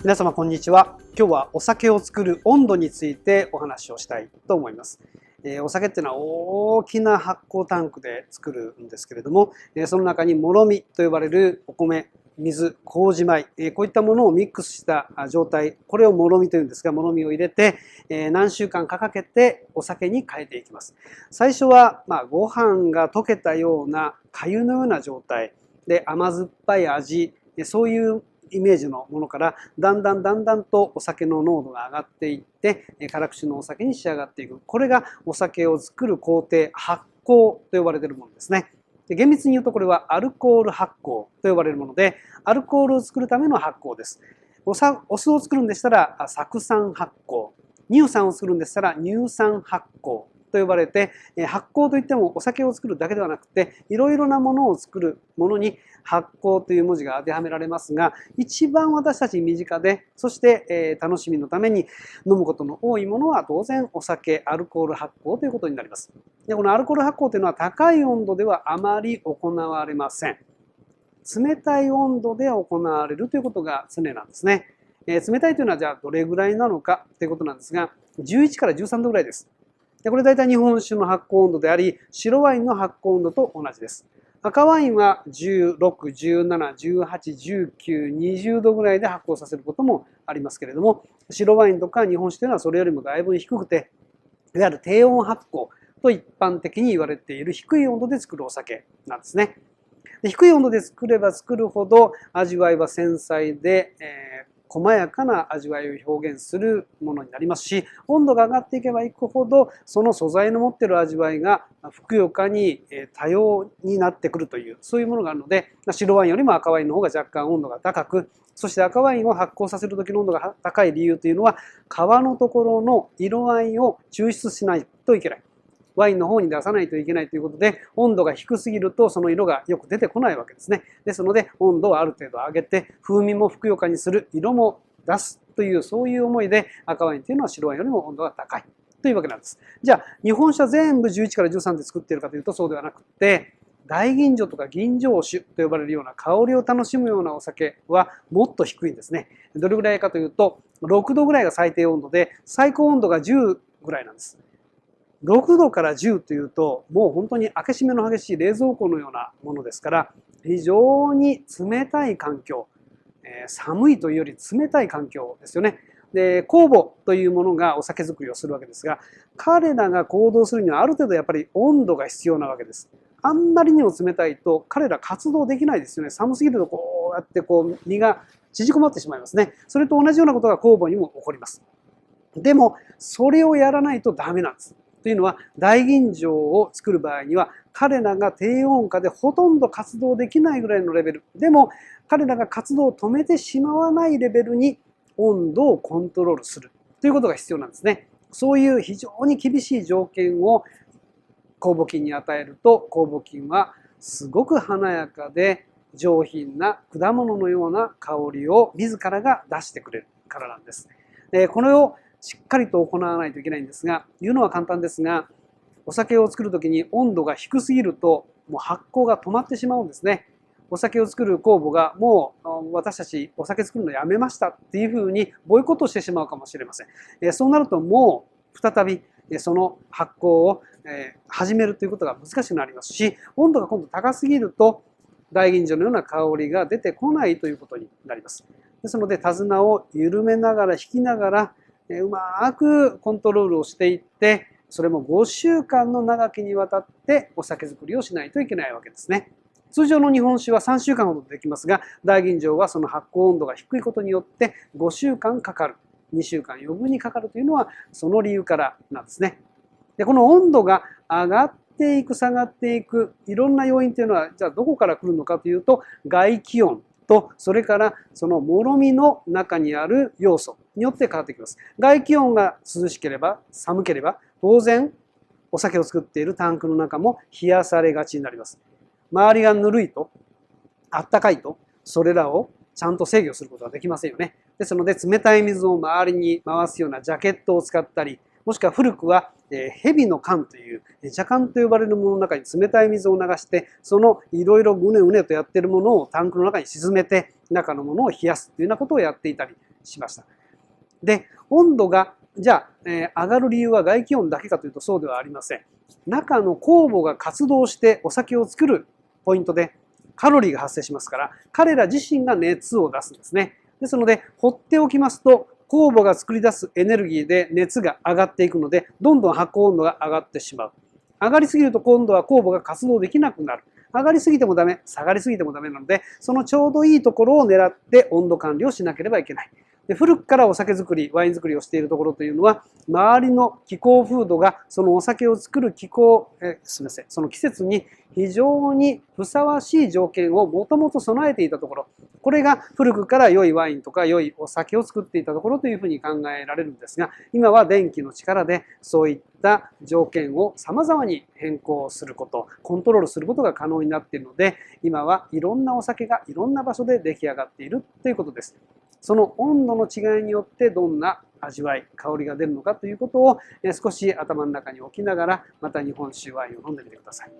皆様こんにちは。今日はお酒を作る温度についてお話をしたいと思います。お酒っていうのは大きな発酵タンクで作るんですけれども、その中にもろみと呼ばれるお米、水、麹米、こういったものをミックスした状態、これをもろみというんですが、もろみを入れて何週間かかけてお酒に変えていきます。最初はご飯が溶けたような粥のような状態で甘酸っぱい味、そういうイメージのものからだんだんとお酒の濃度が上がっていって辛口のお酒に仕上がっていく。これがお酒を作る工程、発酵と呼ばれているものですね。厳密に言うとこれはアルコール発酵と呼ばれるもので、アルコールを作るための発酵です。お酢を作るんでしたら酢酸発酵、乳酸を作るんでしたら乳酸発酵と呼ばれて、発酵といってもお酒を作るだけではなくて、いろいろなものを作るものに発酵という文字が当てはめられますが、一番私たちに身近で、そして楽しみのために飲むことの多いものは当然お酒、アルコール発酵ということになります。で、このアルコール発酵というのは高い温度ではあまり行われません。冷たい温度で行われるということが常なんですね。冷たいというのはじゃあどれぐらいなのかということなんですが、11から13度ぐらいです。でこれ大体日本酒の発酵温度であり、白ワインの発酵温度と同じです。赤ワインは16、17、18、19、20度ぐらいで発酵させることもありますけれども、白ワインとか日本酒というのはそれよりもだいぶ低くて、いわゆる低温発酵と一般的に言われている低い温度で作るお酒なんですね。で低い温度で作れば作るほど味わいは繊細で、細やかな味わいを表現するものになりますし、温度が上がっていけばいくほどその素材の持っている味わいがふくよかに多様になってくるという、そういうものがあるので、白ワインよりも赤ワインの方が若干温度が高く、そして赤ワインを発酵させる時の温度が高い理由というのは、皮のところの色合いを抽出しないといけない。ワインの方に出さないといけないということで、温度が低すぎるとその色がよく出てこないわけですね。ですので温度をある程度上げて、風味もふくよかにする、色も出すという、そういう思いで赤ワインというのは白ワインよりも温度が高いというわけなんです。じゃあ日本酒は全部11から13で作っているかというとそうではなくて、大吟醸とか吟醸酒と呼ばれるような香りを楽しむようなお酒はもっと低いんですね。どれぐらいかというと6度ぐらいが最低温度で、最高温度が10ぐらいなんです。6度から10というと、もう本当に開け閉めの激しい冷蔵庫のようなものですから、非常に冷たい環境、寒いというより冷たい環境ですよね。で、酵母というものがお酒作りをするわけですが、彼らが行動するにはある程度やっぱり温度が必要なわけです。あんまりにも冷たいと彼ら活動できないですよね。寒すぎるとこうやって身が縮こまってしまいますね。それと同じようなことが酵母にも起こります。でも、それをやらないとダメなんです。というのは、大吟醸を作る場合には、彼らが低温下でほとんど活動できないぐらいのレベル。でも、彼らが活動を止めてしまわないレベルに温度をコントロールするということが必要なんですね。そういう非常に厳しい条件を酵母菌に与えると、酵母菌はすごく華やかで上品な果物のような香りを自らが出してくれるからなんです。これをしっかりと行わないといけないんですが、言うのは簡単ですが、お酒を作るときに温度が低すぎると、もう発酵が止まってしまうんですね。お酒を作る酵母がもう私たちお酒作るのやめましたっていうふうにボイコットしてしまうかもしれません。そうなるともう再びその発酵を始めるということが難しくなりますし、温度が今度高すぎると大吟醸のような香りが出てこないということになります。ですので手綱を緩めながら引きながらうまくコントロールをしていって、それも5週間の長きにわたってお酒作りをしないといけないわけですね。通常の日本酒は3週間ほどできますが、大吟醸はその発酵温度が低いことによって5週間かかる、2週間余分にかかるというのはその理由からなんですね。でこの温度が上がっていく下がっていくいろんな要因というのはじゃあどこから来るのかというと、外気温とそれからそのもろみの中にある要素によって変わってきます。外気温が涼しければ寒ければ当然お酒を作っているタンクの中も冷やされがちになります。周りがぬるいとあったかいとそれらをちゃんと制御することはできませんよね。ですので冷たい水を周りに回すようなジャケットを使ったり、もしくは古くは蛇の缶という蛇缶と呼ばれるものの中に冷たい水を流して、そのいろいろうねうねとやっているものをタンクの中に沈めて中のものを冷やすというようなことをやっていたりしました。で、温度がじゃあ、上がる理由は外気温だけかというとそうではありません。中の酵母が活動してお酒を作るポイントでカロリーが発生しますから、彼ら自身が熱を出すんですね。ですので、放っておきますと、酵母が作り出すエネルギーで熱が上がっていくので、どんどん発酵温度が上がってしまう。上がりすぎると今度は酵母が活動できなくなる。上がりすぎてもダメ、下がりすぎてもダメなので、そのちょうどいいところを狙って温度管理をしなければいけない。で、古くからお酒作り、ワイン作りをしているところというのは、周りの気候風土がそのお酒を作るその季節に非常にふさわしい条件をもともと備えていたところ、これが古くから良いワインとか良いお酒を作っていたところというふうに考えられるんですが、今は電気の力でそういった条件を様々に変更すること、コントロールすることが可能になっているので、今はいろんなお酒がいろんな場所で出来上がっているということです。その温度の違いによってどんな味わい、香りが出るのかということを少し頭の中に置きながら、また日本酒ワインを飲んでみてください。